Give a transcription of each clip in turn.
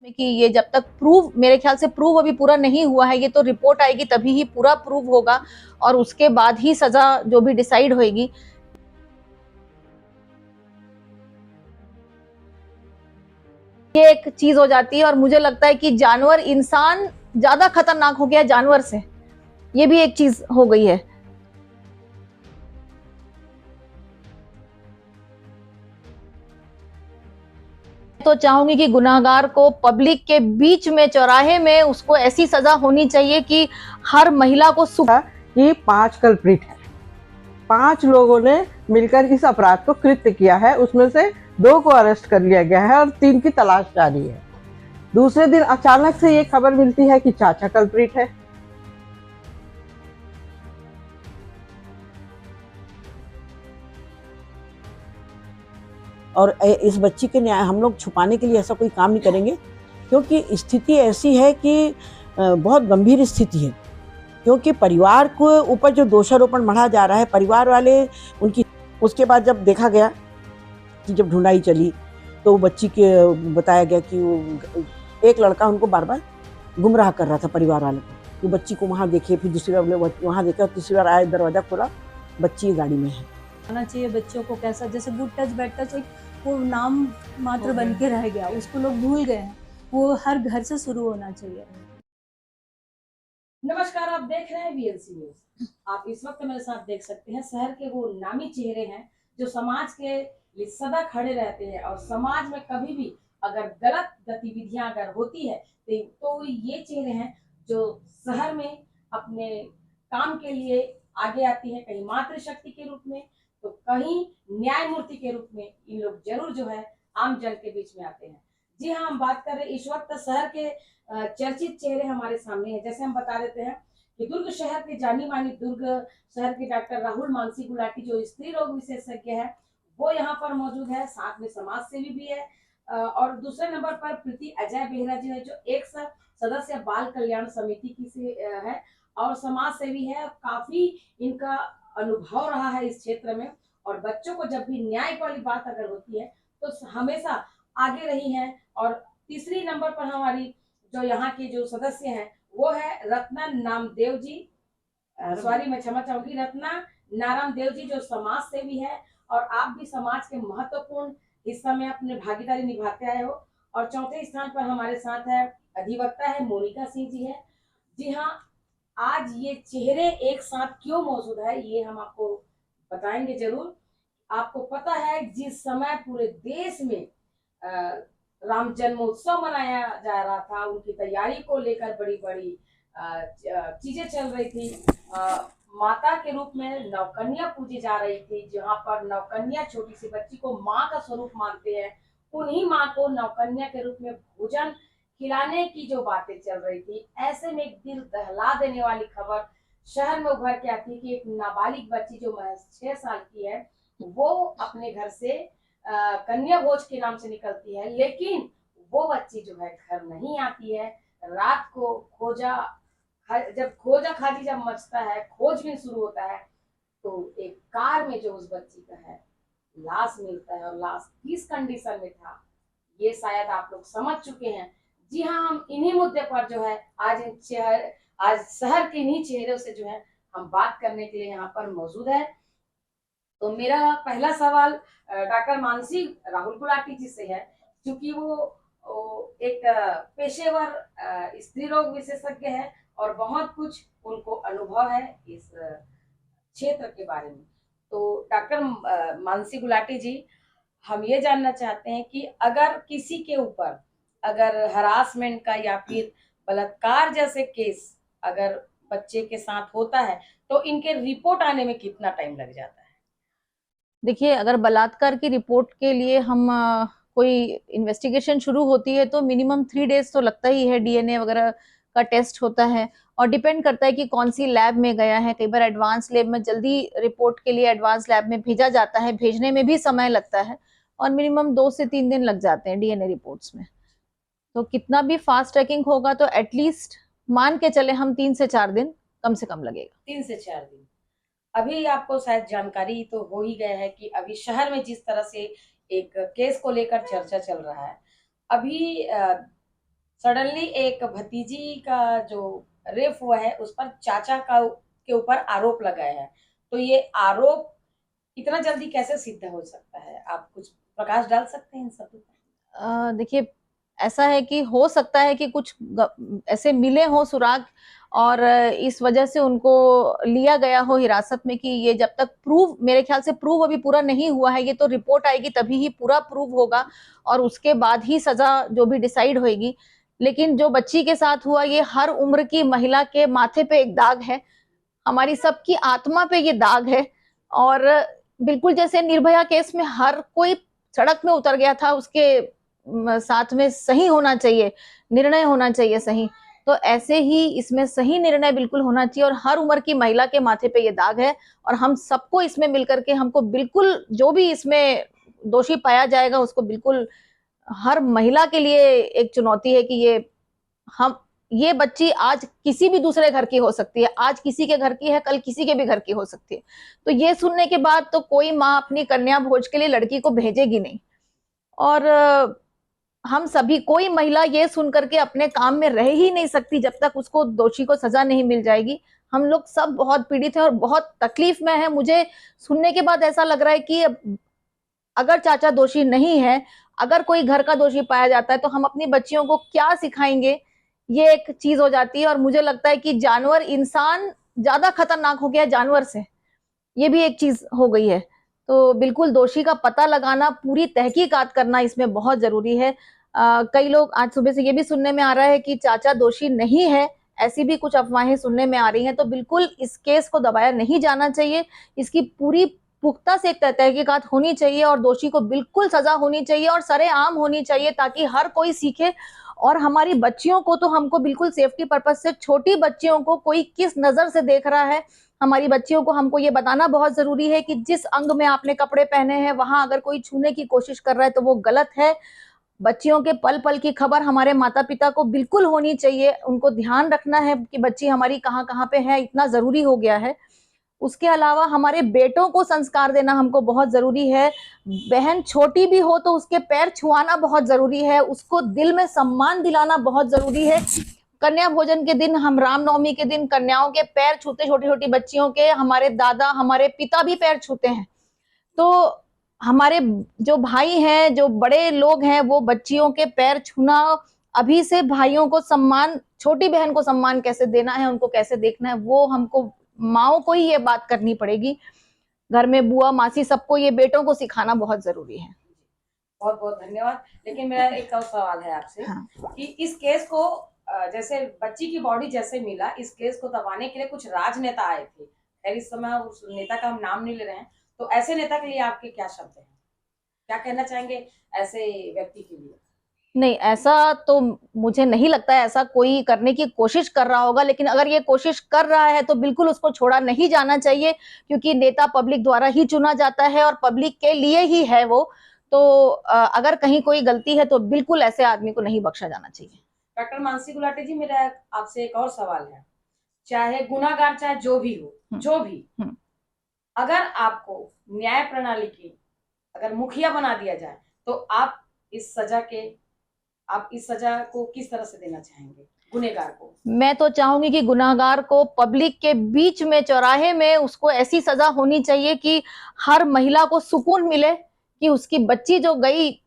कि ये जब तक प्रूव, मेरे ख्याल से प्रूव अभी पूरा नहीं हुआ है, ये तो रिपोर्ट आएगी तभी ही पूरा प्रूव होगा और उसके बाद ही सजा जो भी डिसाइड होगी। ये एक चीज हो जाती है और मुझे लगता है कि जानवर, इंसान ज्यादा खतरनाक हो गया जानवर से, ये भी एक चीज हो गई है। तो चाहूंगी कि गुनाहगार को पब्लिक के बीच में, चौराहे में, उसको ऐसी सजा होनी चाहिए कि हर महिला को सुख। कि 5 कल्प्रिट है, 5 लोगों ने मिलकर इस अपराध को कृत्य किया है। उसमें से 2 को अरेस्ट कर लिया गया है और 3 की तलाश जारी है। दूसरे दिन अचानक से ये खबर मिलती है कि चाचा कल्प्रिट है। और इस बच्ची के न्याय हम लोग छुपाने के लिए ऐसा कोई काम नहीं करेंगे, क्योंकि स्थिति ऐसी है कि बहुत गंभीर स्थिति है। क्योंकि परिवार को ऊपर जो दोषारोपण मढ़ा जा रहा है, परिवार वाले उनकी, उसके बाद जब देखा गया कि जब ढूंढाई चली तो बच्ची के बताया गया कि वो एक लड़का उनको बार बार गुमराह कर रहा था परिवार वालों को। तो बच्ची को वहाँ देखे, फिर दूसरी बार वहाँ देखे और तीसरी बार आए, दरवाजा खोला, बच्ची गाड़ी में है। आना चाहिए बच्चों को, कैसा जैसे गुड टच बैड टच एक वो नाम मात्र बन के रह गया, उसको लोग भूल गए हैं। वो हर घर से शुरू होना चाहिए। नमस्कार, आप देख रहे हैं वीएलसी न्यूज। आप इस वक्त मेरे साथ देख सकते हैं शहर के वो नामी चेहरे हैं जो समाज के लिए सदा खड़े रहते हैं और समाज में कभी भी अगर गलत गतिविधियां अगर होती है तो ये चेहरे हैं जो शहर में अपने काम के लिए आगे आती है, कहीं मातृशक्ति के रूप में तो कहीं न्यायमूर्ति के रूप में। इन लोग जरूर जो है आम जन के बीच में आते हैं। जी हाँ, हम बात कर रहे हैं इस वक्त शहर के चर्चित चेहरे हमारे सामने हैं। जैसे हम बता देते हैं कि दुर्ग शहर के जानी मानी दुर्ग शहर के डॉक्टर राहुल मानसी गुलाटी जो स्त्री रोग विशेषज्ञ है वो यहाँ पर मौजूद है, साथ में समाज सेवी भी है। और दूसरे नंबर पर प्रीति अजय बेहरा जी है जो एक सदस्य बाल कल्याण समिति की से है और समाज सेवी है। काफी इनका अनुभव रहा है इस क्षेत्र में और बच्चों को जब भी न्याय वाली बात अगर होती है तो हमेशा आगे रही है। और तीसरी नंबर पर हमारी जो यहाँ के जो सदस्य हैं वो है रत्ना नामदेव जी, सॉरी मैं क्षमा चाहूंगी, रत्ना नारायण देव जी जो समाज सेवी है और आप भी समाज के महत्वपूर्ण हिस्सा में अपने भागीदारी निभाते आए हो। और चौथे स्थान पर हमारे साथ है अधिवक्ता है मोनिका सिंह जी है। जी हाँ, आज ये चेहरे एक साथ क्यों मौजूद है ये हम आपको बताएंगे जरूर। आपको पता है जिस समय पूरे देश में राम जन्मोत्सव मनाया जा रहा था, उनकी तैयारी को लेकर बड़ी बड़ी चीजें चल रही थी। माता के रूप में नवकन्या पूजी जा रही थी, जहाँ पर नवकन्या छोटी सी बच्ची को माँ का स्वरूप मानते हैं, उन्हीं माँ को नवकन्या के रूप में भोजन खिलाने की जो बातें चल रही थी, ऐसे में एक दिल दहला देने वाली खबर शहर में उभर के आती है कि एक नाबालिग बच्ची जो महज 6 साल की है वो अपने घर से कन्या भोज के नाम से निकलती है, लेकिन वो बच्ची जो है घर नहीं आती है। रात को जब खोजा खाजी जब मचता है, खोजबीन शुरू होता है तो एक कार में जो उस बच्ची का है लाश मिलता है और लाश किस कंडीशन में था ये शायद आप लोग समझ चुके हैं। जी हाँ, हम इन्हीं मुद्दे पर जो है आज शहर के इन्हीं चेहरों से जो है हम बात करने के लिए यहाँ पर मौजूद है। तो मेरा पहला सवाल डॉक्टर मानसी राहुल गुलाटी जी से है, क्योंकि वो एक पेशेवर स्त्री रोग विशेषज्ञ है और बहुत कुछ उनको अनुभव है इस क्षेत्र के बारे में। तो डॉक्टर मानसी गुलाटी जी, हम ये जानना चाहते हैं कि अगर किसी के ऊपर अगर हरासमेंट का या फिर बलात्कार जैसे केस अगर बच्चे के साथ होता है तो इनके रिपोर्ट आने में कितना टाइम लग जाता है? देखिए, अगर बलात्कार की रिपोर्ट के लिए हम कोई इन्वेस्टिगेशन शुरू होती है तो मिनिमम 3 डेज तो लगता ही है। डीएनए वगैरह का टेस्ट होता है और डिपेंड करता है कि कौन सी लैब में गया है। कई बार एडवांस लैब में जल्दी रिपोर्ट के लिए एडवांस लैब में भेजा जाता है, भेजने में भी समय लगता है और मिनिमम 2 से 3 दिन लग जाते हैं डीएनए रिपोर्ट्स में। तो कितना भी फास्ट ट्रैकिंग होगा तो एटलीस्ट मान के चले हम 3 से 4 दिन कम से कम लगेगा। 3 से 4 दिन। अभी आपको शायद जानकारी तो हो ही गया है कि अभी शहर में जिस तरह से एक केस को लेकर चर्चा चल रहा है, अभी सडनली एक भतीजी का जो रेप हुआ है उस पर चाचा का के ऊपर आरोप लगाया है, तो ये आरोप इतना जल्दी कैसे सिद्ध हो सकता है? आप कुछ प्रकाश डाल सकते हैं इन सब पर? देखिए, ऐसा है कि हो सकता है कि कुछ ऐसे मिले हों सुराग और इस वजह से उनको लिया गया हो हिरासत में कि ये जब तक प्रूव, मेरे ख्याल से प्रूव अभी पूरा नहीं हुआ है, ये तो रिपोर्ट आएगी तभी ही पूरा प्रूव होगा और उसके बाद ही सजा जो भी डिसाइड होएगी। लेकिन जो बच्ची के साथ हुआ, ये हर उम्र की महिला के माथे पे एक दाग है, हमारी सबकी आत्मा पे ये दाग है। और बिल्कुल जैसे निर्भया केस में हर कोई सड़क में उतर गया था, उसके साथ में सही होना चाहिए, निर्णय होना चाहिए सही, तो ऐसे ही इसमें सही निर्णय बिल्कुल होना चाहिए और हर उम्र की महिला के माथे पे ये दाग है और हम सबको इसमें मिलकर के हमको बिल्कुल जो भी इसमें दोषी पाया जाएगा उसको बिल्कुल, हर महिला के लिए एक चुनौती है कि ये बच्ची आज किसी भी दूसरे घर की हो सकती है, आज किसी के घर की है, कल किसी के भी घर की हो सकती है। तो ये सुनने के बाद तो कोई माँ अपनी कन्या भोज के लिए लड़की को भेजेगी नहीं। और हम सभी, कोई महिला ये सुन करके अपने काम में रह ही नहीं सकती जब तक उसको, दोषी को सजा नहीं मिल जाएगी। हम लोग सब बहुत पीड़ित हैं और बहुत तकलीफ में है। मुझे सुनने के बाद ऐसा लग रहा है कि अगर चाचा दोषी नहीं है, अगर कोई घर का दोषी पाया जाता है तो हम अपनी बच्चियों को क्या सिखाएंगे, ये एक चीज हो जाती है। और मुझे लगता है कि जानवर, इंसान ज्यादा खतरनाक हो गया है जानवर से, ये भी एक चीज हो गई है। तो बिल्कुल दोषी का पता लगाना, पूरी तहकीकात करना इसमें बहुत जरूरी है। कई लोग, आज सुबह से ये भी सुनने में आ रहा है कि चाचा दोषी नहीं है, ऐसी भी कुछ अफवाहें सुनने में आ रही हैं। तो बिल्कुल इस केस को दबाया नहीं जाना चाहिए, इसकी पूरी पुख्ता से एक तहकीकात होनी चाहिए और दोषी को बिल्कुल सजा होनी चाहिए और सरेआम होनी चाहिए ताकि हर कोई सीखे। और हमारी बच्चियों को तो हमको बिल्कुल सेफ्टी पर्पज से, छोटी बच्चियों को कोई किस नजर से देख रहा है, हमारी बच्चियों को हमको ये बताना बहुत जरूरी है कि जिस अंग में आपने कपड़े पहने हैं वहां अगर कोई छूने की कोशिश कर रहा है तो वो गलत है। बच्चियों के पल पल की खबर हमारे माता पिता को बिल्कुल होनी चाहिए, उनको ध्यान रखना है कि बच्ची हमारी कहाँ कहाँ पे है, इतना जरूरी हो गया है। उसके अलावा हमारे बेटों को संस्कार देना हमको बहुत जरूरी है। बहन छोटी भी हो तो उसके पैर छुआना बहुत जरूरी है, उसको दिल में सम्मान दिलाना बहुत जरूरी है। कन्या भोजन के दिन, हम रामनवमी के दिन कन्याओं के पैर छूते, छोटी छोटी बच्चियों के, हमारे दादा, हमारे पिता भी पैर छूते हैं। तो हमारे जो भाई हैं, जो बड़े लोग हैं, वो बच्चियों के पैर छूना, अभी से भाइयों को सम्मान, छोटी बहन को सम्मान कैसे देना है, उनको कैसे देखना है, वो हमको माओ को ही ये बात करनी पड़ेगी। घर में बुआ, मासी, सबको ये बेटों को सिखाना बहुत जरूरी है। बहुत बहुत धन्यवाद। लेकिन मेरा एक और सवाल है आपसे, हाँ। कि इस केस को, जैसे बच्ची की बॉडी जैसे मिला, इस केस को दबाने के लिए कुछ राजनेता आए थे, खैर इस समय उस नेता का हम नाम नहीं ले रहे हैं, तो ऐसे नेता के लिए आपके क्या शब्द हैं, क्या कहना चाहेंगे ऐसे व्यक्ति के लिए? नहीं, ऐसा तो मुझे नहीं लगता है ऐसा कोई करने की कोशिश कर रहा होगा, लेकिन अगर ये कोशिश कर रहा है तो बिल्कुल उसको छोड़ा नहीं जाना चाहिए, क्योंकि नेता पब्लिक द्वारा ही चुना जाता है और पब्लिक के लिए ही है वो। तो अगर कहीं कोई गलती है तो बिल्कुल ऐसे आदमी को नहीं बख्शा जाना चाहिए। डॉक्टर मानसी गुलाटी जी, मेरा आपसे एक और सवाल है, चाहे गुनाहगार, चाहे जो भी हो, जो भी, अगर आपको न्याय प्रणाली की अगर मुखिया बना दिया जाए तो आप इस सजा को किस तरह से देना चाहेंगे गुनहगार को? मैं तो चाहूंगी कि गुनाहगार को पब्लिक के बीच में, चौराहे में, उसको ऐसी सजा होनी चाहिए कि हर महिला को सुकून मिले, कि उसकी बच्ची जो गई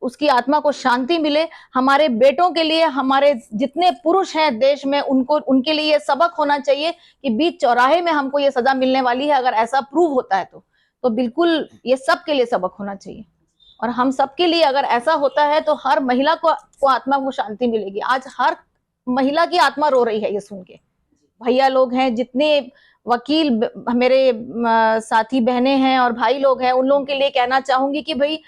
उसकी आत्मा को शांति मिले। हमारे बेटों के लिए, हमारे जितने पुरुष हैं देश में, उनके लिए ये सबक होना चाहिए कि बीच चौराहे में हमको ये सजा मिलने वाली है। अगर ऐसा प्रूव होता है तो बिल्कुल ये सबके लिए सबक होना चाहिए। और हम सबके लिए अगर ऐसा होता है तो हर महिला को आत्मा को शांति मिलेगी। आज हर महिला की आत्मा रो रही है ये सुन के। भैया लोग हैं, जितने वकील मेरे साथी बहनें हैं और भाई लोग हैं, उन लोगों के लिए कहना चाहूंगी कि भाई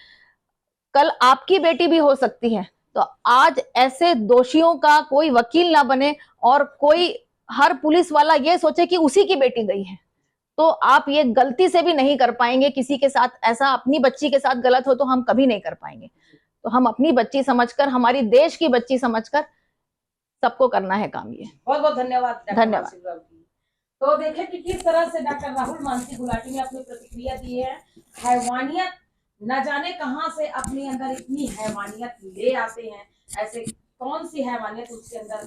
कल आपकी बेटी भी हो सकती है, तो आज ऐसे दोषियों का कोई वकील ना बने और कोई, हर पुलिस वाला ये सोचे कि उसी की बेटी गई है। तो आप ये गलती से भी नहीं कर पाएंगे किसी के साथ ऐसा, अपनी बच्ची के साथ गलत हो तो हम कभी नहीं कर पाएंगे। तो हम अपनी बच्ची समझकर, हमारी देश की बच्ची समझकर सबको करना है काम ये। बहुत बहुत धन्यवाद। धन्यवाद। तो देखें कि किस तरह से डॉक्टर राहुल मानसी गुलाटी ने अपनी प्रतिक्रिया दी है। हैवानियत, न जाने कहां से अपने अंदर इतनी हैवानियत ले आते हैं ऐसे कौन सी हैवानियत उसके अंदर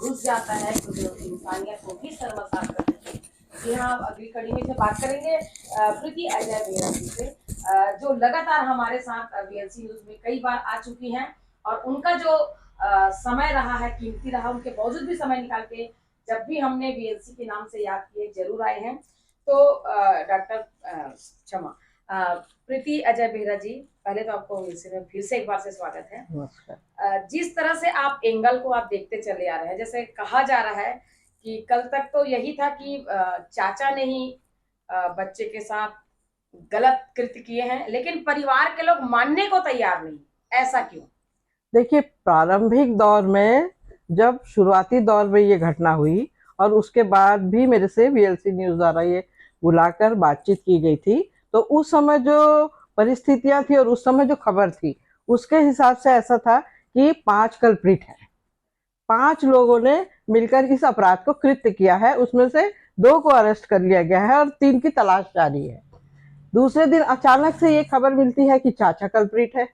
घुस जाता है तो जो इंसानियत को भी शर्मसार कर देती है। जी हाँ, अगली कड़ी में से बात करेंगे प्रीति अजय बेहरा जी से, जो लगातार हमारे साथ वीएलसी न्यूज में कई बार आ चुकी हैं और उनका जो समय रहा है, कीमती रहा, उनके बावजूद भी समय निकाल के जब भी हमने वीएलसी के नाम से याद किए जरूर आए हैं। तो डॉक्टर क्षमा प्रीति अजय बेहरा जी, पहले तो आपको में फिर से एक बार से स्वागत है। नमस्कार। जिस तरह से आप एंगल को आप देखते चले आ रहे हैं, जैसे कहा जा रहा है कि कल तक तो यही था कि चाचा ने ही बच्चे के साथ गलत कृत्य किए हैं, लेकिन परिवार के लोग मानने को तैयार नहीं, ऐसा क्यों? देखिए, प्रारंभिक दौर में जब शुरुआती दौर में ये घटना हुई और उसके बाद भी मेरे से वीएलसी न्यूज द्वारा ये बुलाकर बातचीत की गई थी, तो उस समय जो परिस्थितियां थी और उस समय जो खबर थी उसके हिसाब से ऐसा था कि 5 कल्प्रिट हैं, 5 लोगों ने मिलकर इस अपराध को कृत्य किया है। उसमें से 2 को अरेस्ट कर लिया गया है और 3 की तलाश जारी है। दूसरे दिन अचानक से ये खबर मिलती है कि चाचा कल्प्रिट है।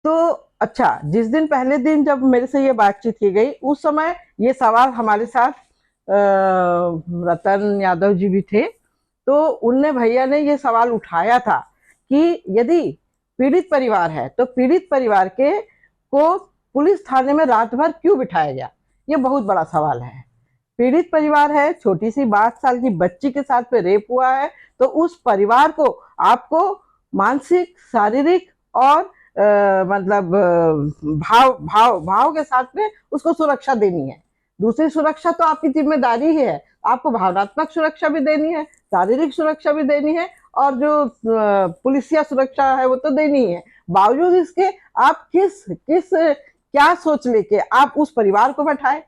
तो अच्छा, जिस दिन पहले दिन जब मेरे से ये बातचीत की गई उस समय ये सवाल हमारे साथ रतन यादव जी भी थे, तो उनने भैया ने ये सवाल उठाया था कि यदि पीड़ित परिवार है तो पीड़ित परिवार के को पुलिस थाने में रात भर क्यों बिठाया गया, ये बहुत बड़ा सवाल है। पीड़ित परिवार है, छोटी सी 12 साल की बच्ची के साथ में रेप हुआ है, तो उस परिवार को आपको मानसिक, शारीरिक और मतलब भाव के साथ में उसको सुरक्षा देनी है। दूसरी सुरक्षा तो आपकी जिम्मेदारी ही है, आपको भावनात्मक सुरक्षा भी देनी है, शारीरिक सुरक्षा भी देनी है और जो पुलिसिया सुरक्षा है वो तो देनी है। बावजूद इसके आप किस क्या सोच लेके आप उस परिवार को बैठाए,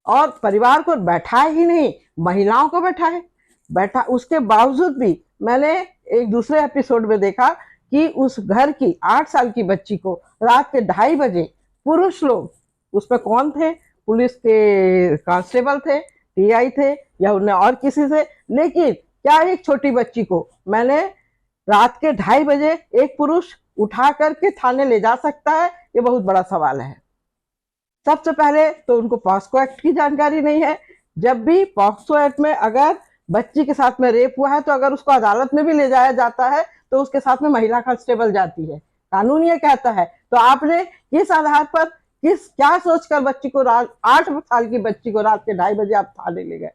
और परिवार को बैठाए ही नहीं, महिलाओं को बैठा। उसके बावजूद भी मैंने एक दूसरे एपिसोड में देखा कि उस घर की 8 साल की बच्ची को रात के 2:30 बजे पुरुष लोग, उसमें कौन थे, पुलिस के कांस्टेबल थे, टीआई थे या उन्हें और किसी से, लेकिन क्या एक छोटी बच्ची को मैंने रात के 2:30 बजे एक पुरुष उठा करके थाने ले जा सकता है? ये बहुत बड़ा सवाल है। सबसे पहले तो उनको पॉक्सो एक्ट की जानकारी नहीं है। जब भी पॉक्सो एक्ट में अगर बच्ची के साथ में रेप हुआ है तो अगर उसको अदालत में भी ले जाया जाता है तो उसके साथ में महिला कांस्टेबल जाती है, कानून ये कहता है। तो आपने किस आधार पर, क्या सोचकर बच्ची को 8 साल की बच्ची को रात के 2:30 बजे आप थाने ले गए?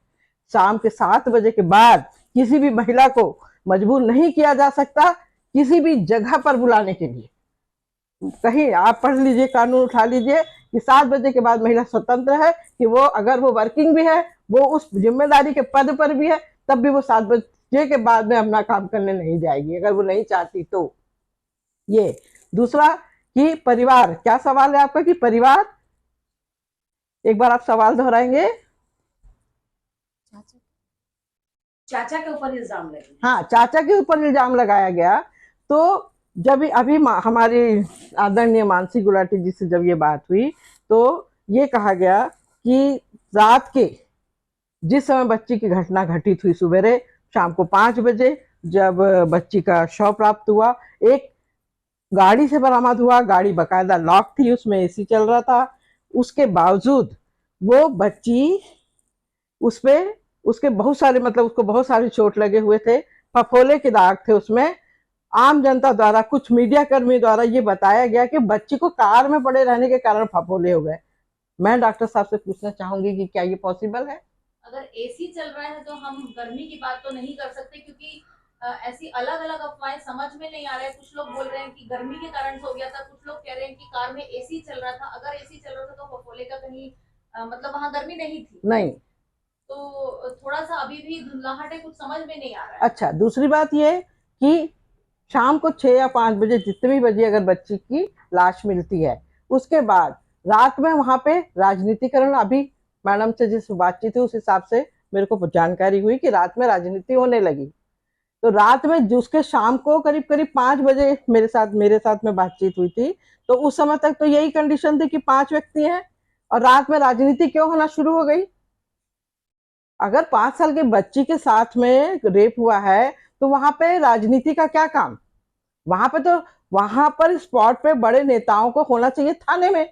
शाम के 7 बजे के बाद किसी भी महिला को मजबूर नहीं किया जा सकता किसी भी जगह पर बुलाने के लिए। कहीं आप पढ़ लीजिए, कानून उठा लीजिए कि 7 बजे के बाद महिला स्वतंत्र है, कि वो अगर वो वर्किंग भी है, वो उस जिम्मेदारी के पद पर भी है, तब भी वो 7 बजे के बाद में अपना काम करने नहीं जाएगी अगर वो नहीं चाहती तो। ये दूसरा कि परिवार, क्या सवाल है आपका कि परिवार, एक बार आप सवाल दोहराएंगे? चाचा के ऊपर इल्जाम लगे। हाँ, चाचा के ऊपर इल्जाम लगाया गया। तो जब अभी हमारी आदरणीय मानसी गुलाटी जी से जब ये बात हुई तो ये कहा गया कि रात के जिस समय बच्ची की घटना घटित हुई, सुबह शाम को 5 बजे जब बच्ची का शव प्राप्त हुआ, एक गाड़ी से बरामद हुआ। गाड़ी बकायदा लॉक थी, उसमें एसी चल रहा था। उसके बावजूद वो बच्ची, उसके बहुत सारे, मतलब उसको बहुत सारे चोट लगे हुए थे, फफोले के दाग थे उसमें। आम जनता द्वारा, कुछ मीडिया कर्मी द्वारा ये बताया गया कि बच्ची को कार में पड़े रहने के कारण फफोले हो गए। मैं डॉक्टर साहब से पूछना चाहूंगी कि क्या ये पॉसिबल है? अगर एसी चल रहा है तो हम गर्मी की बात तो नहीं कर सकते, क्योंकि ऐसी अलग अलग अफवाहें समझ में नहीं आ रहा है। कुछ लोग बोल रहे हैं कि गर्मी के कारण हो गया था, कुछ लोग कह रहे हैं कि कार में एसी चल रहा था। अगर एसी चल रहा था तो फफोले का कहीं मतलब वहां गर्मी नहीं थी। नहीं, तो थोड़ा सा अभी भी धुंधलाहट है, कुछ समझ में नहीं आ रहा है। अच्छा, दूसरी बात ये कि शाम को 6 या 5 बजे, जितने भी बजे अगर बच्ची की लाश मिलती है, उसके बाद रात में वहां पे राजनीतिकरण, अभी मैडम से जिस बातचीत हुई उस हिसाब से मेरे को जानकारी हुई कि रात में राजनीति होने लगी। तो रात में जिसके शाम को करीब 5 बजे मेरे साथ में बातचीत हुई थी, तो उस समय तक तो यही कंडीशन थी कि 5 व्यक्ति हैं, और रात में राजनीति क्यों होना शुरू हो गई? अगर 5 साल के बच्ची के साथ में रेप हुआ है तो वहां पे राजनीति का क्या काम? वहां पे तो वहां पर स्पॉट पे बड़े नेताओं को होना चाहिए थाने में।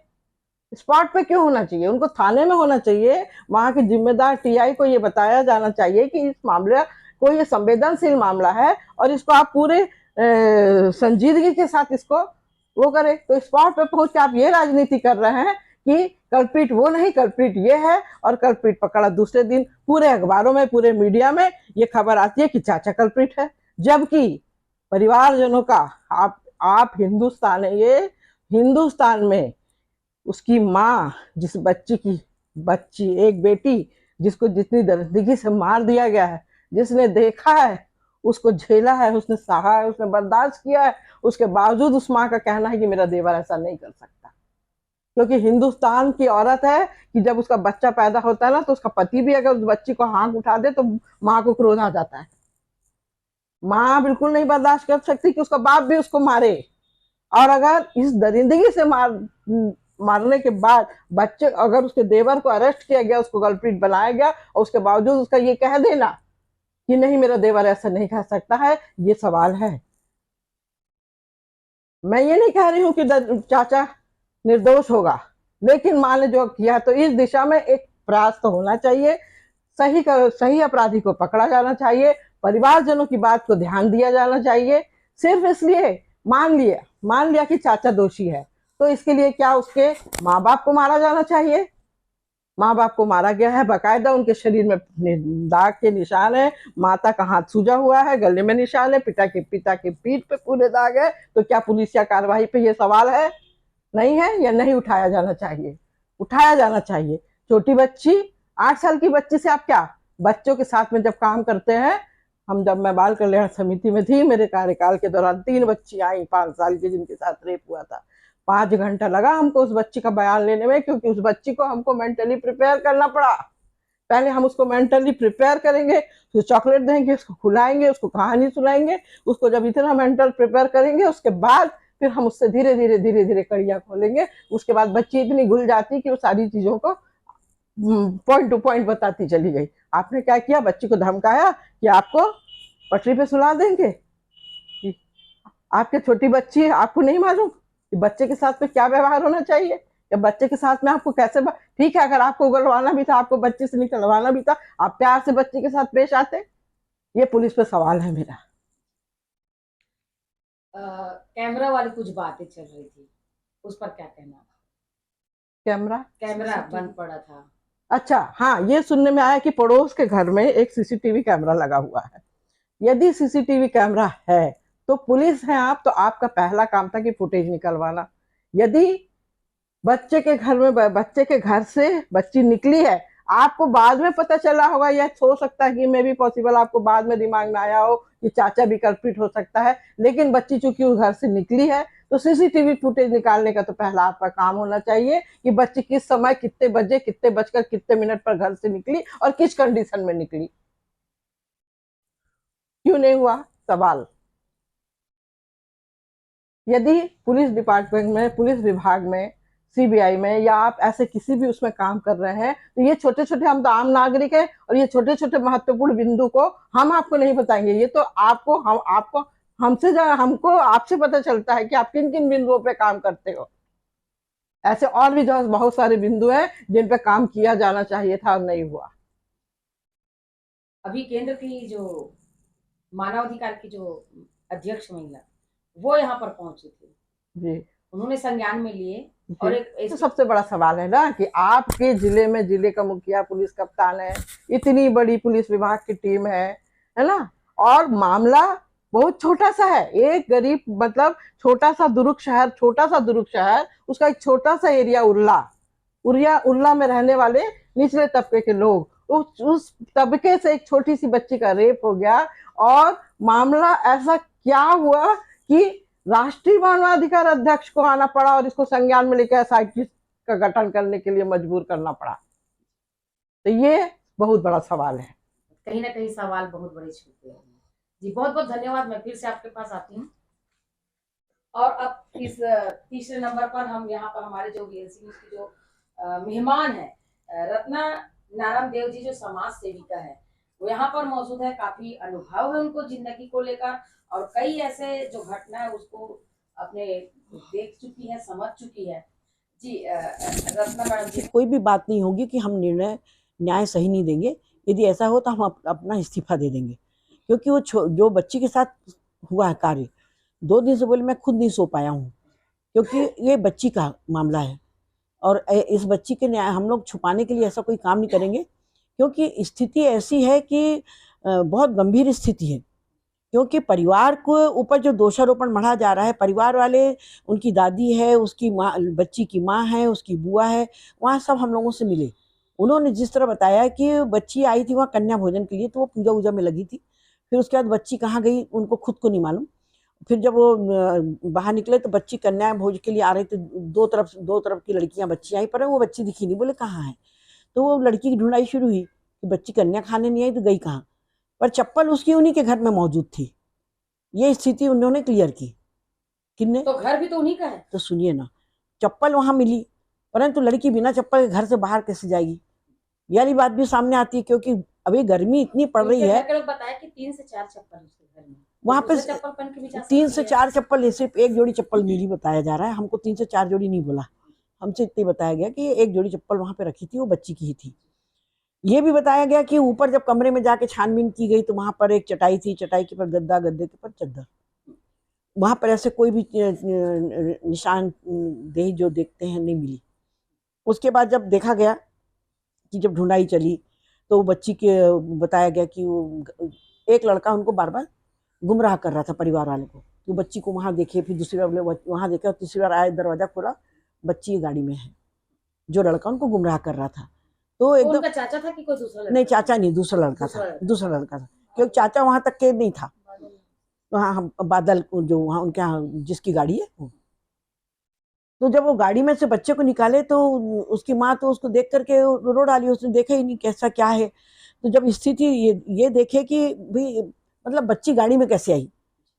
स्पॉट पे क्यों होना चाहिए, उनको थाने में होना चाहिए। वहां के जिम्मेदार टीआई को ये बताया जाना चाहिए कि इस मामले को, ये संवेदनशील मामला है और इसको आप पूरे संजीदगी के साथ इसको वो करें। तो स्पॉट पे पहुंच के आप ये राजनीति कर रहे हैं कि कल्प्रिट वो नहीं, कल्प्रिट ये है, और कल्प्रिट पकड़ा दूसरे दिन पूरे अखबारों में, पूरे मीडिया में ये खबर आती है कि चाचा कल्प्रिट है। जबकि परिवारजनों का, आप हिंदुस्तान है, ये हिंदुस्तान में उसकी माँ, जिस बच्ची एक बेटी जिसको जितनी दर्दगी से मार दिया गया है, जिसने देखा है, उसको झेला है, उसने सहा है, उसने बर्दाश्त किया है, उसके बावजूद उस माँ का कहना है कि मेरा देवर ऐसा नहीं कर सकता। क्योंकि हिंदुस्तान की औरत है कि जब उसका बच्चा पैदा होता है ना, तो उसका पति भी अगर उस बच्ची को हाथ उठा दे तो माँ को क्रोध आ जाता है। माँ बिल्कुल नहीं बर्दाश्त कर सकती कि उसका बाप भी उसको मारे। और अगर इस दरिंदगी से मारने के बाद बच्चे, अगर उसके देवर को अरेस्ट किया गया, उसको कल्प्रिट बनाया गया, और उसके बावजूद उसका ये कह देना कि नहीं मेरा देवर ऐसा नहीं कह सकता है, ये सवाल है। मैं ये नहीं कह रही हूँ कि चाचा निर्दोष होगा, लेकिन माँ ने जो किया तो इस दिशा में एक प्रयास तो होना चाहिए। सही अपराधी को पकड़ा जाना चाहिए, परिवारजनों की बात को ध्यान दिया जाना चाहिए। सिर्फ इसलिए मान लिया कि चाचा दोषी है, तो इसके लिए क्या उसके माँ बाप को मारा जाना चाहिए? माँ बाप को मारा गया है, बाकायदा उनके शरीर में दाग के निशान है, माता का हाथ सूजा हुआ है, गले में निशान है, पिता के पीठ पे पूरे दाग है। तो क्या पुलिस या कार्रवाई पे ये सवाल है? नहीं है, या नहीं उठाया जाना चाहिए? उठाया जाना चाहिए। छोटी बच्ची, 8 साल की बच्ची से आप क्या, बच्चों के साथ में जब काम करते हैं, जब मैं बाल कल्याण समिति में थी, मेरे कार्यकाल के दौरान 3 बच्ची आई 5 साल की, जिनके साथ रेप हुआ था। 5 घंटा लगा हमको उस बच्ची का बयान लेने में, क्योंकि उस बच्ची को हमको मेंटली प्रिपेयर करना पड़ा। पहले हम उसको मेंटली प्रिपेयर करेंगे, तो चॉकलेट देंगे, उसको खिलाएंगे, उसको कहानी सुनाएंगे, उसको जब इतना मेंटल प्रिपेयर करेंगे, उसके बाद फिर हम उससे धीरे धीरे कड़ियाँ खोलेंगे। उसके बाद बच्ची इतनी घुल जाती कि वो सारी चीजों को पॉइंट टू पॉइंट बताती चली गई। आपने क्या किया, बच्ची को धमकाया कि आपको पटरी पे सुला देंगे। आपके छोटी बच्ची है, आपको नहीं मालूम कि बच्चे के साथ में क्या व्यवहार होना चाहिए, या बच्चे के साथ में आपको कैसे ठीक है, अगर आपको उगलवाना भी था, आपको बच्चे से निकलवाना भी था, आप प्यार से बच्चे के साथ पेश आते। ये पुलिस पे सवाल है मेरा। कैमरा वाली कुछ बातें चल रही थी, उस पर क्या कहना? कैमरा बंद पड़ा था। अच्छा, हाँ, ये सुनने में आया कि पड़ोस के घर में एक सीसीटीवी कैमरा लगा हुआ है। यदि सीसीटीवी कैमरा है तो पुलिस है आप, तो आपका पहला काम था कि फुटेज निकलवाना। यदि बच्चे के घर से बच्ची निकली है, आपको बाद में पता चला होगा, या हो सकता है कि मे भी पॉसिबल आपको बाद में दिमाग में आया हो कि चाचा भी कल्प्रिट हो सकता है, लेकिन बच्ची चूंकि उस घर से निकली है, तो सीसीटीवी फुटेज निकालने का तो पहला आपका काम होना चाहिए कि बच्ची किस समय, कितने बजे, कितने बजकर कितने मिनट पर घर से निकली और किस कंडीशन में निकली। क्यों नहीं हुआ सवाल? यदि पुलिस डिपार्टमेंट में, पुलिस विभाग में, सीबीआई में, या आप ऐसे किसी भी उसमें काम कर रहे हैं, तो ये छोटे छोटे, हम तो आम नागरिक हैं, और ये छोटे छोटे महत्वपूर्ण बिंदु को हम आपको नहीं बताएंगे। ये तो हमको आपसे पता चलता है कि आप किन किन बिंदुओं पे काम करते हो। ऐसे और भी बहुत सारे बिंदु हैं जिन पे काम किया जाना चाहिए था और नहीं हुआ। अभी केंद्र की जो मानवाधिकार की जो अध्यक्ष महिला, वो यहाँ पर पहुंची थी जी, उन्होंने संज्ञान में लिए। और एक तो सबसे बड़ा सवाल है ना कि आपके जिले में जिले का मुखिया, पुलिस कप्तान है, इतनी बड़ी पुलिस विभाग की टीम है ना, और मामला बहुत छोटा सा है। एक गरीब, मतलब छोटा सा दुर्ग शहर, उसका एक छोटा सा एरिया, उर्ला में रहने वाले निचले तबके के लोग, उस तबके से एक छोटी सी बच्ची का रेप हो गया। और मामला ऐसा क्या हुआ कि राष्ट्रीय मानवाधिकार अध्यक्ष को आना पड़ा और इसको संज्ञान में लेकर एसआईटी का गठन करने के लिए मजबूर करना पड़ा। तो ये बहुत बड़ा सवाल है, कहीं ना कहीं सवाल बहुत बड़े छूटे हैं। जी, बहुत बहुत धन्यवाद। मैं फिर से आपके पास आती हूँ। और अब इस तीसरे नंबर पर हम यहाँ पर हमारे जो वीएलसी न्यूज़ की जो मेहमान है, रत्ना नारायण देव जी, जो समाज सेविका है, वो यहाँ पर मौजूद है। काफी अनुभव है उनको जिंदगी को लेकर, और कई ऐसे जो घटना है उसको अपने देख चुकी है, समझ चुकी है। जी रत्ना मैडम जी। कोई भी बात नहीं होगी कि हम न्याय सही नहीं देंगे। यदि ऐसा हो तो हम अपना इस्तीफा दे देंगे, क्योंकि वो जो बच्ची के साथ हुआ है कार्य, 2 दिन से बोले मैं खुद नहीं सो पाया हूँ, क्योंकि ये बच्ची का मामला है और इस बच्ची के न्याय हम लोग छुपाने के लिए ऐसा कोई काम नहीं करेंगे, क्योंकि स्थिति ऐसी है कि बहुत गंभीर स्थिति है। क्योंकि परिवार को ऊपर जो दोषारोपण मढ़ा जा रहा है, परिवार वाले, उनकी दादी है, उसकी माँ, बच्ची की माँ है, उसकी बुआ है, वहाँ सब हम लोगों से मिले। उन्होंने जिस तरह बताया कि बच्ची आई थी वहाँ कन्या भोजन के लिए, तो वो पूजा वूजा में लगी थी। फिर उसके बाद बच्ची कहाँ गई उनको खुद को नहीं मालूम। फिर जब वो बाहर निकले तो बच्ची कन्या भोज के लिए आ रही थी, दो तरफ की लड़कियां बच्ची आई, पर वो बच्ची दिखी नहीं। बोले कहाँ है, तो वो लड़की की ढूंढाई शुरू हुई कि बच्ची कन्या खाने नहीं आई तो गई कहाँ, पर चप्पल उसकी उन्हीं के घर में मौजूद थी। ये स्थिति उन्होंने क्लियर की। किन्ने? तो घर भी तो उन्हीं का है। तो सुनिए ना, चप्पल वहां मिली, परंतु लड़की बिना चप्पल के घर से बाहर कैसे जाएगी, यानी बात भी सामने आती है। क्योंकि अभी गर्मी इतनी पड़ रही है, लोग बताया कि 3 से 4 चप्पल उसके घर में, वहां पे चप्पल पहन के भी जा 3 से सकती है। 4 चप्पल, सिर्फ एक जोड़ी चप्पल मिली बताया जा रहा है। हमको 3 से 4 जोड़ी नहीं बोला, हमसे इतनी बताया गया कि एक जोड़ी चप्पल वहां पे रखी थी, वो बच्ची की ही थी। ये भी बताया गया कि ऊपर जब कमरे में जाके छानबीन की गई तो वहां पर एक चटाई थी, चटाई के ऊपर गद्दा, गद्दे के ऊपर चद्दर, वहां पर ऐसे कोई भी निशानदेही जो देखते हैं नहीं मिली। उसके बाद जब देखा गया कि जब ढूंढाई चली तो बच्ची के बताया गया कि वो एक लड़का उनको बार बार गुमराह कर रहा था परिवार वालों को। तो बच्ची को वहां देखे, फिर दूसरी बार वहां देखे और तीसरी बार आए, दरवाजा खोला, बच्ची गाड़ी में है, जो लड़का उनको गुमराह कर रहा था। तो एकदम उनका चाचा था कि कोई दूसरा लड़का? नहीं, चाचा नहीं, दूसरा लड़का था, क्योंकि चाचा वहां तक के नहीं था। तो हाँ, हम बादल जो वहाँ उनके यहाँ जिसकी गाड़ी है वो। तो जब वो गाड़ी में से बच्चे को निकाले तो उसकी माँ तो उसको देख करके रो डाली, उसने देखा ही नहीं कैसा क्या है। तो जब स्थिति ये देखे कि भाई मतलब बच्ची गाड़ी में कैसे आई,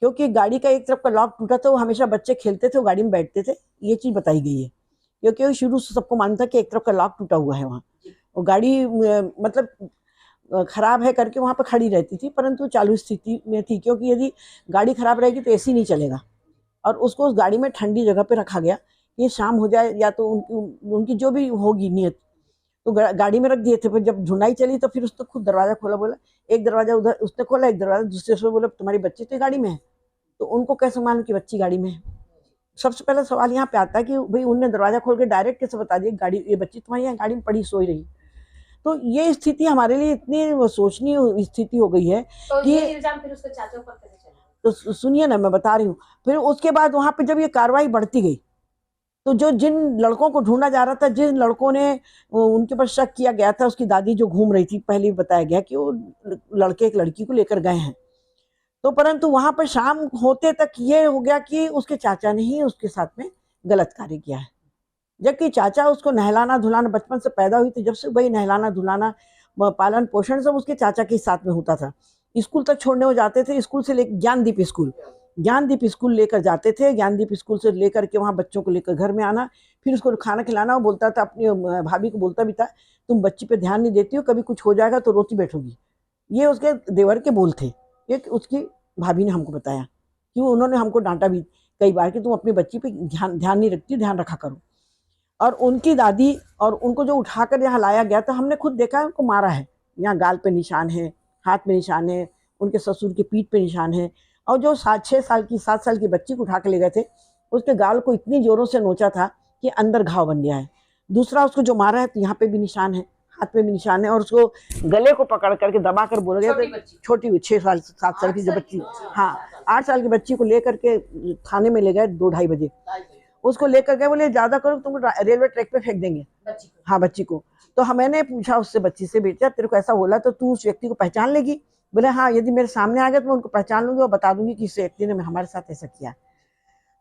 क्योंकि गाड़ी का एक तरफ का लॉक टूटा था, वो हमेशा बच्चे खेलते थे वो गाड़ी में बैठते थे, ये चीज बताई गई है। क्योंकि शुरू से सबको मालूम था कि एक तरफ का लॉक टूटा हुआ है वहाँ, और गाड़ी मतलब खराब है करके वहां पर खड़ी रहती थी, परंतु चालू स्थिति में थी, क्योंकि यदि गाड़ी खराब रहेगी तो एसी नहीं चलेगा। और उसको उस गाड़ी में ठंडी जगह पे रखा गया, ये शाम हो जाए या तो उनकी जो भी होगी नियत, तो गाड़ी में रख दिए थे। फिर जब ढूंढाई चली तो फिर उसने खुद दरवाजा खोला, बोला एक दरवाजा उधर उसने खोला, एक दरवाजा दूसरे से बोला तुम्हारी बच्ची तो गाड़ी में है। तो उनको कैसे मालूम कि बच्ची गाड़ी में है? सबसे पहला सवाल यहाँ पे आता है कि भाई उनने दरवाजा खोल के डायरेक्ट कैसे बता दिया गाड़ी, ये बच्ची तुम्हारी यहाँ गाड़ी में पड़ी सोई रही। तो ये स्थिति हमारे लिए इतनी सोचनीय स्थिति हो गई है तो कि ये इल्जाम फिर उसके चाचा पर कैसे चला? तो सुनिए ना, मैं बता रही हूँ। फिर उसके बाद वहां पे जब ये कार्रवाई बढ़ती गई तो जो जिन लड़कों को ढूंढा जा रहा था, जिन लड़कों ने उनके ऊपर शक किया गया था, उसकी दादी जो घूम रही थी, पहले भी बताया गया कि वो लड़के एक लड़की को लेकर गए हैं। तो परंतु वहां पर शाम होते तक ये हो गया कि उसके चाचा ने ही उसके साथ में गलत कार्य किया है, जबकि चाचा उसको नहलाना धुलाना, बचपन से पैदा हुई थी जब से वही नहलाना धुलाना पालन पोषण सब उसके चाचा के साथ में होता था। स्कूल तक छोड़ने वो जाते थे, स्कूल से लेकर ज्ञानदीप स्कूल लेकर जाते थे, ज्ञानदीप स्कूल से लेकर के वहाँ बच्चों को लेकर घर में आना, फिर उसको खाना खिलाना। वो बोलता था, अपनी भाभी को बोलता भी था, तुम बच्ची पे ध्यान नहीं देती हो, कभी कुछ हो जाएगा तो रोती बैठोगी। ये उसके देवर के बोल थे, ये उसकी भाभी ने हमको बताया कि उन्होंने हमको डांटा भी कई बार कि तुम अपनी बच्ची पे ध्यान नहीं रखती, ध्यान रखा करो। और उनकी दादी और उनको जो उठाकर यहाँ लाया गया तो हमने खुद देखा है, उनको मारा है, यहाँ गाल पे निशान है, हाथ में निशान है, उनके ससुर की पीठ पे निशान है। और जो 7 साल की बच्ची को उठा के ले गए थे, उसके गाल को इतनी जोरों से नोचा था कि अंदर घाव बन गया है। दूसरा उसको जो मारा है तो यहाँ पे भी निशान है, हाथ पे भी निशान है, और उसको गले को पकड़ करके दबा कर बोल गया था, छोटी 7 साल की जो बच्ची, हाँ 8 साल की बच्ची को लेकर के थाने में ले गए 2-2:30 बजे। उसको लेकर गए, बोले ज्यादा करो तुमको रेलवे ट्रैक पे फेंक देंगे हाँ बच्ची को। तो मैंने पूछा उससे, बच्ची से, बेटा तेरे को ऐसा बोला तो तू उस व्यक्ति को पहचान लेगी? बोले हाँ, यदि मेरे सामने आ गया तो मैं उनको पहचान लूंगी और बता दूंगी कि इस व्यक्ति ने हमारे साथ ऐसा किया।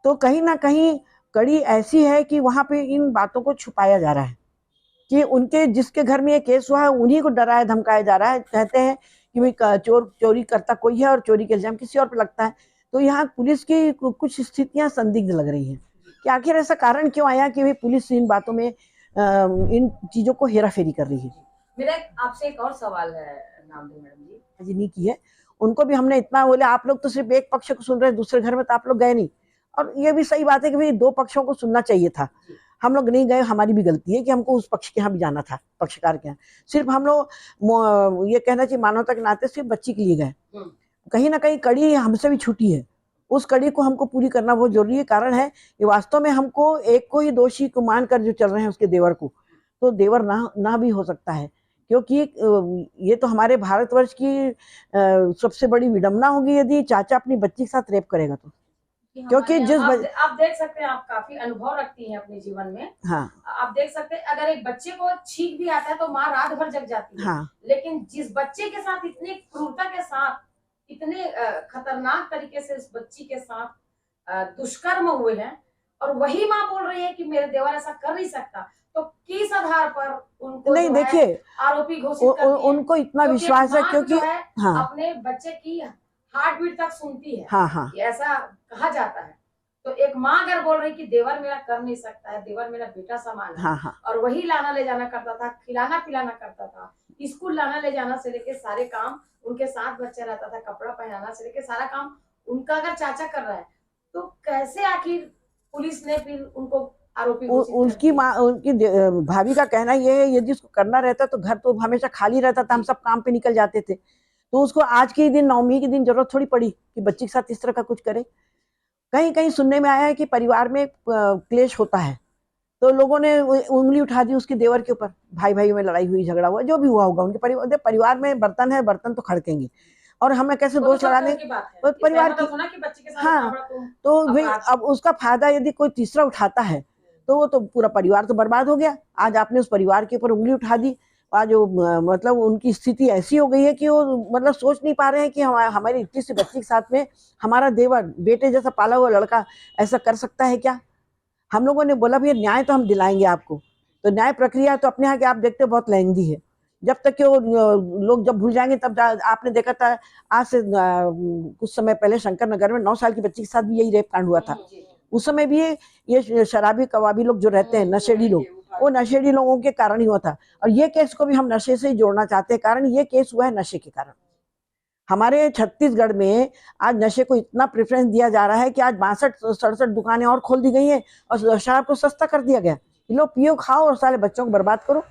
तो कहीं ना कहीं कड़ी ऐसी है कि वहां पे इन बातों को छुपाया जा रहा है कि उनके जिसके घर में ये केस हुआ है उन्हीं को डराया धमकाया जा रहा है। कहते हैं कि भाई चोरी करता कोई है और चोरी के इल्जाम किसी और पर लगता है। तो यहाँ पुलिस की कुछ स्थितियां संदिग्ध लग रही हैं कि आखिर ऐसा कारण क्यों आया कि भाई पुलिस इन बातों में इन चीजों को हेराफेरी कर रही है। मेरा आपसे एक और सवाल है नामदेव मैडम जी। नहीं की है, उनको भी हमने इतना बोले, आप लोग तो सिर्फ एक पक्ष को सुन रहे हैं, दूसरे घर में तो आप लोग गए नहीं। और ये भी सही बात है कि भाई दो पक्षों को सुनना चाहिए था। हम लोग नहीं गए, हमारी भी गलती है कि हमको उस पक्ष के यहाँ भी जाना था, पक्षकार के यहाँ। सिर्फ हम लोग ये कहना चाहिए मानवता के नाते सिर्फ बच्ची के लिए गए। कहीं ना कहीं कड़ी हमसे भी छूटी है, उस कड़ी को हमको पूरी करना बहुत जरूरी है। कारण है कि वास्तव में हमको एक को ही दोषी को मानकर जो चल रहे हैं उसके देवर को, तो देवर ना भी हो सकता है, क्योंकि ये तो हमारे भारतवर्ष की सबसे बड़ी विडंबना होगी यदि चाचा अपनी बच्ची के साथ रेप करेगा तो। क्योंकि जिस आप देख सकते हैं, आप काफी अनुभव रखती हैं अपने जीवन में। हाँ, आप देख सकते हैं अगर एक बच्चे को छींक भी आता है तो माँ रात भर जग जाती है। हाँ, लेकिन जिस बच्चे के साथ इतनी क्रूरता के साथ, इतने खतरनाक तरीके से इस बच्ची के साथ दुष्कर्म हुए हैं, और वही माँ बोल रही है कि मेरे देवर ऐसा कर नहीं सकता, तो किस आधार पर उनको नहीं देखिए आरोपी घोषित करती है? उनको इतना विश्वास है क्योंकि हाँ, अपने बच्चे की हार्ट बीट तक सुनती है। हाँ, हाँ, ऐसा कहा जाता है। तो एक माँ अगर बोल रही कि देवर मेरा कर नहीं सकता है, देवर मेरा बेटा समान है, हाँ, हाँ, और वही लाना ले जाना करता था, खिलाना पिलाना करता था, स्कूल लाना ले जाना से लेके सारे काम उनके साथ बच्चा रहता था, कपड़ा पहनाना से लेके सारा काम उनका अगर चाचा कर रहा है, तो कैसे आखिर पुलिस ने फिर उनको आरोपी उनकी माँ, उनकी भाभी का कहना ये है यदि उसको करना रहता तो घर तो हमेशा खाली रहता था, हम सब काम पे निकल जाते थे, तो उसको आज के दिन नवमी के दिन जरूरत थोड़ी पड़ी कि बच्ची के साथ इस तरह का कुछ करे। कहीं कहीं सुनने में आया है कि परिवार में क्लेश होता है, तो लोगों ने उंगली उठा दी उसके देवर के ऊपर, भाई भाई में लड़ाई हुई, झगड़ा हुआ, जो भी हुआ होगा उनके परिवार में बर्तन है, बर्तन तो खड़केंगे, और हमें कैसे दोष लगाने परिवार की। हाँ, तो भाई अब उसका फायदा यदि कोई तीसरा उठाता है तो वो तो पूरा परिवार तो बर्बाद हो गया। आज आपने उस परिवार के ऊपर उंगली उठा दी, आज मतलब उनकी स्थिति ऐसी हो गई है कि वो मतलब सोच नहीं पा रहे हैं कि हमारी इतनी सी बच्ची के साथ में हमारा देवर बेटे जैसा पाला हुआ लड़का ऐसा कर सकता है क्या। हम लोगों ने बोला भैया न्याय तो हम दिलाएंगे आपको, तो न्याय प्रक्रिया तो अपने यहाँ की आप देखते बहुत लेंदी है, जब तक कि वो लोग जब भूल जाएंगे तब आपने देखा था आज से कुछ समय पहले शंकर नगर में 9 साल की बच्ची के साथ भी यही रेप कांड हुआ था। उस समय भी ये शराबी कबाबी लोग जो रहते हैं, नशेड़ी लोग, वो नशेड़ी लोगों के कारण ही हुआ था। और ये केस को भी हम नशे से ही जोड़ना चाहते हैं, कारण ये केस हुआ है नशे के कारण। हमारे छत्तीसगढ़ में आज नशे को इतना प्रेफरेंस दिया जा रहा है कि आज 62-67 दुकानें और खोल दी गई हैं और शराब को सस्ता कर दिया गया, लो पियो खाओ और सारे बच्चों को बर्बाद करो।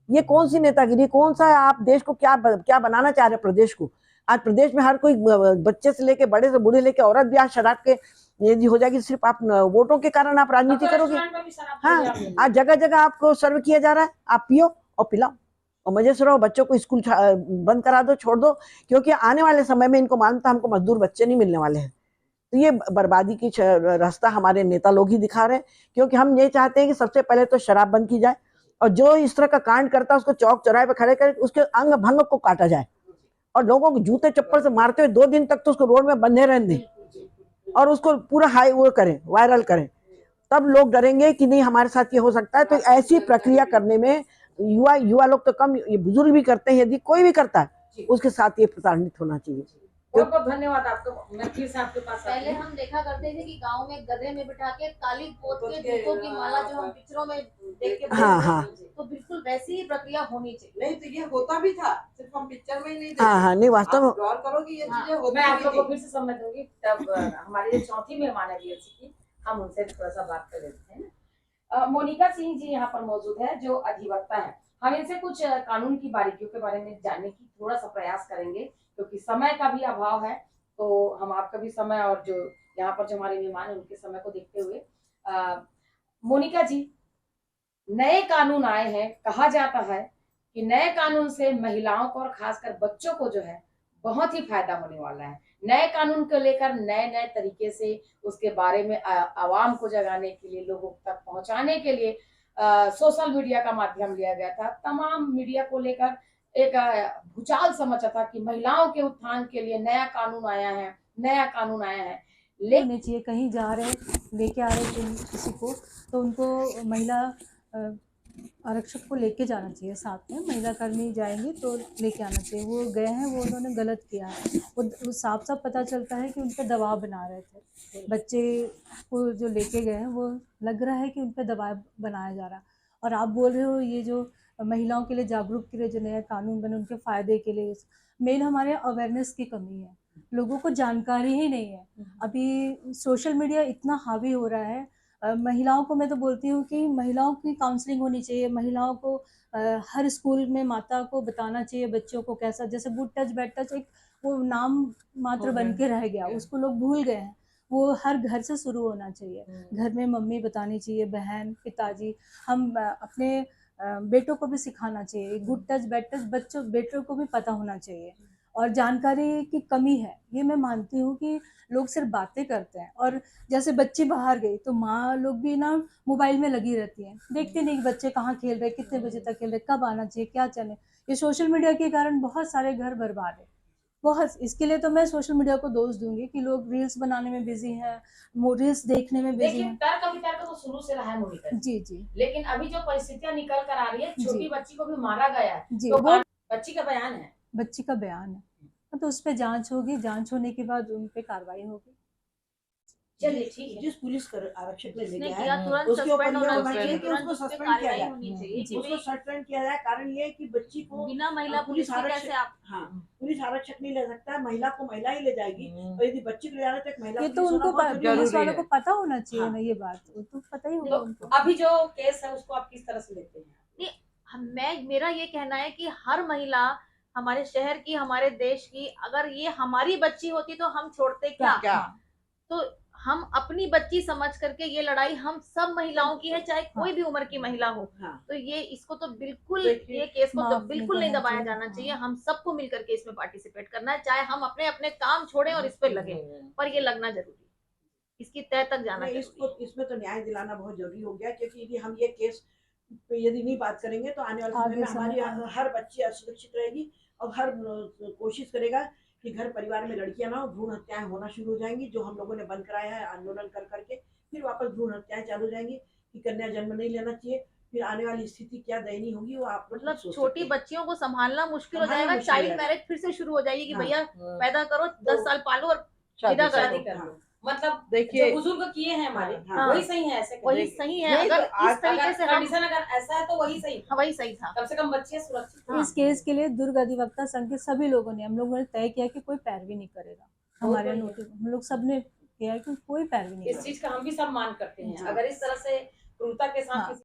ये कौन सी नेतागिरी, कौन सा आप देश को क्या बनाना चाह रहे प्रदेश को। आज प्रदेश में हर कोई बच्चे से लेके बड़े से बूढ़े लेके औरत भी आज शराब के यदि हो जाएगी, सिर्फ आप वोटों के कारण आप राजनीति करोगे। हाँ, आज जगह जगह आपको सर्व किया जा रहा है, आप पियो और पिलाओ और मजे से रहो, बच्चों को स्कूल बंद करा दो, छोड़ दो, क्योंकि आने वाले समय में इनको मालूम था हमको मजदूर बच्चे नहीं मिलने वाले हैं। तो ये बर्बादी की रास्ता हमारे नेता लोग ही दिखा रहे हैं, क्योंकि हम ये चाहते हैं कि सबसे पहले तो शराब बंद की जाए और जो इस तरह का कांड करता है उसको चौक चौराहे पे खड़े कर उसके अंग भंग को काटा जाए और लोगों को जूते चप्पल से मारते हुए 2 दिन तक तो उसको रोड में बंधे रहने दें और उसको पूरा हाई वो करें, वायरल करें, तब लोग डरेंगे कि नहीं हमारे साथ ये हो सकता है। तो ऐसी प्रक्रिया करने में युवा लोग तो कम, ये बुजुर्ग भी करते हैं, यदि कोई भी करता है उसके साथ ये प्रताड़ित होना चाहिए। बहुत बहुत धन्यवाद आपको। मैं फिर से आपके पास पहले हम देखा करते थे कि गांव में गधे में बिठा के काली पोत के जूतों की माला जो हम पिक्चरों में देख के हाँ, तो बिल्कुल वैसी ही प्रक्रिया होनी चाहिए। नहीं तो ये होता भी था, सिर्फ हम पिक्चर में ही नहीं देखते। हाँ, नहीं वास्तव में गौर करो कि ये चीजें होती मैं आप लोगों को फिर से समझ दूंगी। तब हमारी जो चौथी मेहमान है बीएलसी की, हम उनसे थोड़ा सा बात कर लेते हैं ना। मोनिका सिंह जी यहाँ पर मौजूद है जो अधिवक्ता है। हम इनसे कुछ कानून की बारीकियों के बारे में जानने की थोड़ा सा प्रयास करेंगे, क्योंकि समय का भी अभाव है, तो हम आपका भी समय और जो यहाँ पर जो हमारे मेहमान है उनके समय को देखते हुए मोनिका जी, नए कानून आए हैं, कहा जाता है कि नए कानून से महिलाओं को और खासकर बच्चों को जो है बहुत ही फायदा होने वाला है। नए कानून को लेकर नए नए तरीके से उसके बारे में आवाम को जगाने के लिए, लोगों तक पहुंचाने के लिए सोशल मीडिया का माध्यम लिया गया था। तमाम मीडिया को लेकर एक भूचाल समझा था कि महिलाओं के उत्थान के लिए नया कानून आया है, नया कानून आया है। लेने चाहिए, कहीं जा रहे लेके आ रहे किसी को, तो उनको महिला आरक्षक को लेके जाना चाहिए साथ में। महिला कर्मी जाएंगे तो लेके आना चाहिए। वो गए हैं, वो उन्होंने गलत किया है। वो साफ साफ पता चलता है कि उन पर दबाव बना रहे थे। बच्चे को जो लेके गए हैं वो लग रहा है कि उन पर दबाव बनाया जा रहा है। और आप बोल रहे हो ये जो महिलाओं के लिए जागरूक के लिए जो नया कानून बने उनके फ़ायदे के लिए, मेन हमारे अवेयरनेस की कमी है। लोगों को जानकारी ही नहीं है। अभी सोशल मीडिया इतना हावी हो रहा है, महिलाओं को मैं तो बोलती हूँ कि महिलाओं की काउंसलिंग होनी चाहिए, महिलाओं को हर स्कूल में माता को बताना चाहिए बच्चों को कैसा, जैसे गुड टच बैड टच एक वो नाम मात्र बन के रह गया, उसको लोग भूल गए हैं। वो हर घर से शुरू होना चाहिए, घर में मम्मी बतानी चाहिए, बहन, पिताजी, हम अपने बेटों को भी सिखाना चाहिए गुड टच बैड टच, बच्चों बेटों को भी पता होना चाहिए। और जानकारी की कमी है, ये मैं मानती हूँ कि लोग सिर्फ बातें करते हैं, और जैसे बच्ची बाहर गई तो माँ लोग भी ना मोबाइल में लगी रहती हैं, देखते नहीं कि बच्चे कहाँ खेल रहे, कितने बजे तक खेल रहे, कब आना चाहिए, क्या चले। ये सोशल मीडिया के कारण बहुत सारे घर बर्बाद है, बहुत। इसके लिए तो मैं सोशल मीडिया को दोष दूंगी कि लोग रील्स बनाने में बिजी हैं, रील्स देखने में बिजी देखिए हैं। तर्क वितर्क तो शुरू से रहा है मोहिता जी, जी जी लेकिन अभी जो परिस्थितियां निकल कर आ रही है, छोटी जी बच्ची को भी मारा गया है, जी, तो वो बच्ची का बयान है। बच्ची का बयान है, तो उस पर जांच होगी, जांच होने के बाद उन पे कार्रवाई होगी। चलिए ठीक है। जिस पुलिस आरक्षक ने ले जिसने गया किया है तुरंत उसके ऊपर सस्पेंड यह होना होना चाहिए, चाहिए कि तुरंत उसको उस पे सस्पेंड किया कार्रवाई जाए। होनी चाहिए कि उसको भाई सस्पेंड किया जाए। कारण ये है कि बच्ची को बिना महिला पुलिस के कैसे आप हाँ, पुलिस आरक्षक नहीं ले सकता है, महिला को महिला ही ले जाएगी। और यदि बच्ची को ले जाना तो एक महिला ये तो पुलिस होना उनको बहुत जरूरी पुलिस है। वालों को पता होना चाहिए हाँ। ना, ये बात वो तो पता ही होगा तो उनको। अभी जो केस है उसको आप किस तरह से लेते हैं? नहीं, मेरा ये कहना है कि हर महिला हमारे शहर की, हमारे देश की, अगर ये हमारी बच्ची होती तो हम छोड़ते क्या? तो हम अपनी बच्ची समझ करके, ये लड़ाई हम सब महिलाओं की है, चाहे कोई भी उम्र की महिला हो। हाँ। तो ये इसको तो बिल्कुल, देखिए, ये केस को तो माफ बिल्कुल नहीं करना दबाया चाहिए, जाना चाहिए। हाँ। हम सबको मिलकर के इसमें पार्टिसिपेट करना है, चाहे हम अपने अपने काम छोड़ें और इस पे लगे, पर ये लगना जरूरी है, इसकी तह तक जाना नहीं, जरूरी है। इसमें तो न्याय दिलाना बहुत जरूरी हो गया, क्योंकि यदि हम ये केस पे यदि नहीं बात करेंगे तो आने वाले समय आगे में हमारी समय हर बच्ची असुरक्षित रहेगी। और हर कोशिश करेगा कि घर परिवार में लड़कियां ना हो, भ्रूण हत्याएं होना शुरू हो जाएंगी, जो हम लोगों ने बंद कराया है आंदोलन कर करके। फिर वापस भ्रूण हत्याएं चालू हो जाएंगी कि कन्या जन्म नहीं लेना चाहिए। फिर आने वाली स्थिति क्या दयनीय होगी वो आप लोग मतलब सोच सकते छोटी हैं। बच्चियों को संभालना मुश्किल हो संभालना जाएगा, मुश्किल चाइल्ड है। मैरिज फिर से शुरू हो जाएगी कि हाँ। भैया पैदा करो, तो 10 साल पालो और शादी विदा कर शादी दो। कर हाँ। लो। मतलब देखिए, जो बुजुर्ग किए हैं हमारे, हाँ। वही सही है, ऐसे वही करेंगे। सही है, नहीं, अगर तो आज इस तरीके से हम, कंडीशन अगर ऐसा है तो वही सही था। वही सही था। कम से कम बच्चे सुरक्षित हाँ। इस केस के लिए दुर्ग अधिवक्ता संघ के सभी लोगों ने, हम लोगों ने तय किया कि कोई पैरवी नहीं करेगा। हमारे बढ़िया। नोटिस हम लोग सबने किया है कि कोई पैरवी नहीं इस करेगा। चीज का हम भी सम्मान करते हैं। जी। अगर इस तरह से क्रूरता के साथ हाँ। किसी